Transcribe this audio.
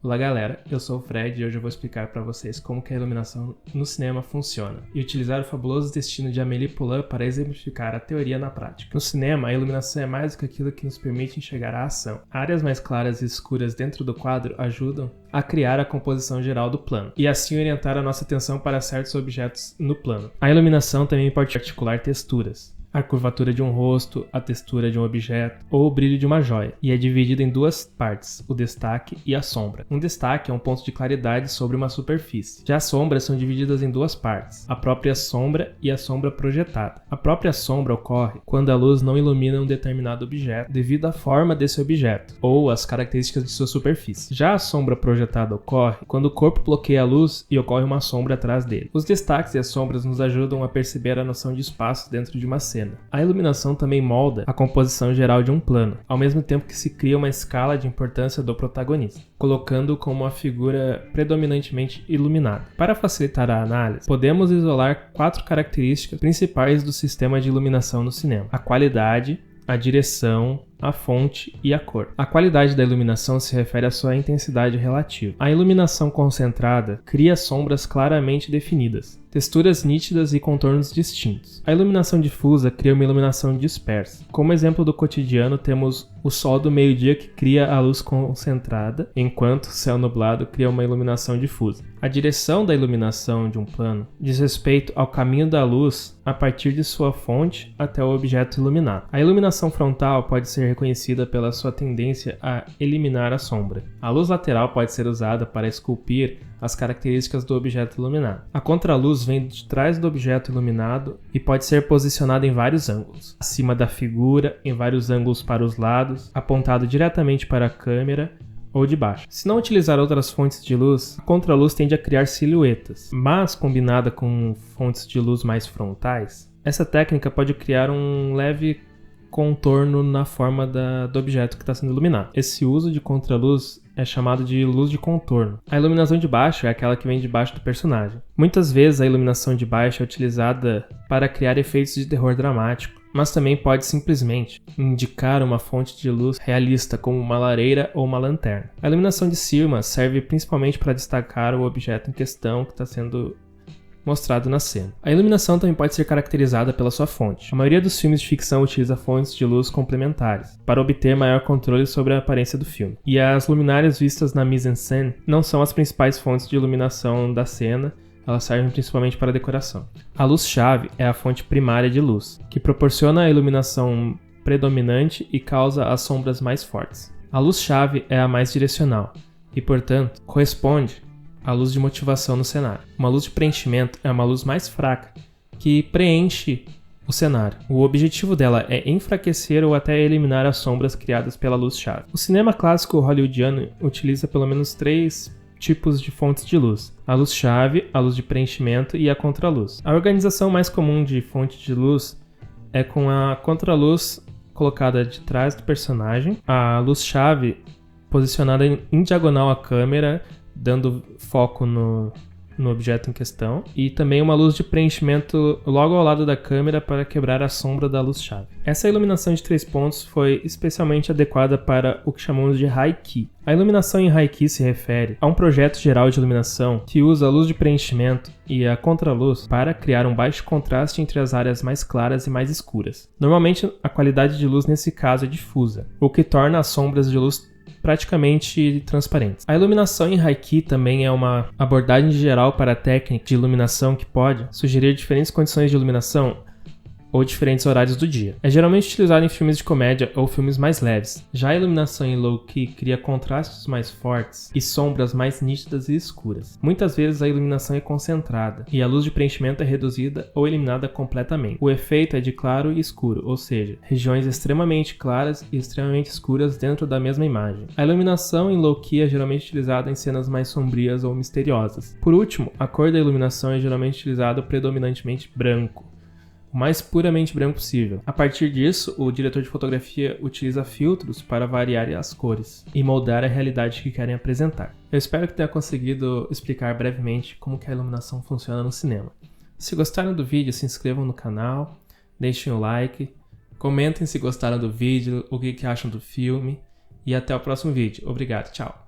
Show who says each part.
Speaker 1: Olá galera, eu sou o Fred e hoje eu vou explicar para vocês como que a iluminação no cinema funciona e utilizar o fabuloso destino de Amélie Poulain para exemplificar a teoria na prática. No cinema, a iluminação é mais do que aquilo que nos permite enxergar a ação. Áreas mais claras e escuras dentro do quadro ajudam a criar a composição geral do plano e assim orientar a nossa atenção para certos objetos no plano. A iluminação também pode articular texturas, a curvatura de um rosto, a textura de um objeto ou o brilho de uma joia, e é dividida em duas partes, o destaque e a sombra. Um destaque é um ponto de claridade sobre uma superfície. Já as sombras são divididas em duas partes, a própria sombra e a sombra projetada. A própria sombra ocorre quando a luz não ilumina um determinado objeto devido à forma desse objeto ou às características de sua superfície. Já a sombra projetada ocorre quando o corpo bloqueia a luz e ocorre uma sombra atrás dele. Os destaques e as sombras nos ajudam a perceber a noção de espaço dentro de uma cena. A iluminação também molda a composição geral de um plano, ao mesmo tempo que se cria uma escala de importância do protagonista, colocando-o como uma figura predominantemente iluminada. Para facilitar a análise, podemos isolar 4 características principais do sistema de iluminação no cinema: a qualidade, a direção, a fonte e a cor. A qualidade da iluminação se refere à sua intensidade relativa. A iluminação concentrada cria sombras claramente definidas, texturas nítidas e contornos distintos. A iluminação difusa cria uma iluminação dispersa. Como exemplo do cotidiano, temos o sol do meio-dia que cria a luz concentrada, enquanto o céu nublado cria uma iluminação difusa. A direção da iluminação de um plano diz respeito ao caminho da luz a partir de sua fonte até o objeto iluminado. A iluminação frontal pode ser reconhecida pela sua tendência a eliminar a sombra. A luz lateral pode ser usada para esculpir as características do objeto iluminado. A contraluz vem de trás do objeto iluminado e pode ser posicionada em vários ângulos: acima da figura, em vários ângulos para os lados, apontado diretamente para a câmera ou de baixo. Se não utilizar outras fontes de luz, a contraluz tende a criar silhuetas, mas combinada com fontes de luz mais frontais, essa técnica pode criar um leve contorno na forma do objeto que está sendo iluminado. Esse uso de contraluz é chamado de luz de contorno. A iluminação de baixo é aquela que vem debaixo do personagem. Muitas vezes a iluminação de baixo é utilizada para criar efeitos de terror dramático, mas também pode simplesmente indicar uma fonte de luz realista, como uma lareira ou uma lanterna. A iluminação de cima serve principalmente para destacar o objeto em questão que está sendo mostrado na cena. A iluminação também pode ser caracterizada pela sua fonte. A maioria dos filmes de ficção utiliza fontes de luz complementares para obter maior controle sobre a aparência do filme. E as luminárias vistas na mise-en-scène não são as principais fontes de iluminação da cena, elas servem principalmente para a decoração. A luz-chave é a fonte primária de luz, que proporciona a iluminação predominante e causa as sombras mais fortes. A luz-chave é a mais direcional e, portanto, corresponde à luz de motivação no cenário. Uma luz de preenchimento é uma luz mais fraca, que preenche o cenário. O objetivo dela é enfraquecer ou até eliminar as sombras criadas pela luz-chave. O cinema clássico hollywoodiano utiliza pelo menos 3 tipos de fontes de luz: a luz-chave, a luz de preenchimento e a contraluz. A organização mais comum de fonte de luz é com a contraluz colocada de trás do personagem, a luz-chave posicionada em diagonal à câmera, dando foco no objeto em questão, e também uma luz de preenchimento logo ao lado da câmera para quebrar a sombra da luz-chave. Essa iluminação de 3 pontos foi especialmente adequada para o que chamamos de high key. A iluminação em high key se refere a um projeto geral de iluminação que usa a luz de preenchimento e a contraluz para criar um baixo contraste entre as áreas mais claras e mais escuras. Normalmente, a qualidade de luz nesse caso é difusa, o que torna as sombras de luz praticamente transparentes. A iluminação em high key também é uma abordagem geral para a técnica de iluminação que pode sugerir diferentes condições de iluminação ou diferentes horários do dia. É geralmente utilizado em filmes de comédia ou filmes mais leves. Já a iluminação em low key cria contrastes mais fortes e sombras mais nítidas e escuras. Muitas vezes a iluminação é concentrada e a luz de preenchimento é reduzida ou eliminada completamente. O efeito é de claro e escuro, ou seja, regiões extremamente claras e extremamente escuras dentro da mesma imagem. A iluminação em low key é geralmente utilizada em cenas mais sombrias ou misteriosas. Por último, a cor da iluminação é geralmente utilizada predominantemente branco, o mais puramente branco possível. A partir disso, o diretor de fotografia utiliza filtros para variar as cores e moldar a realidade que querem apresentar. Eu espero que tenha conseguido explicar brevemente como que a iluminação funciona no cinema. Se gostaram do vídeo, se inscrevam no canal, deixem o like, comentem se gostaram do vídeo, o que acham do filme, e até o próximo vídeo. Obrigado, tchau!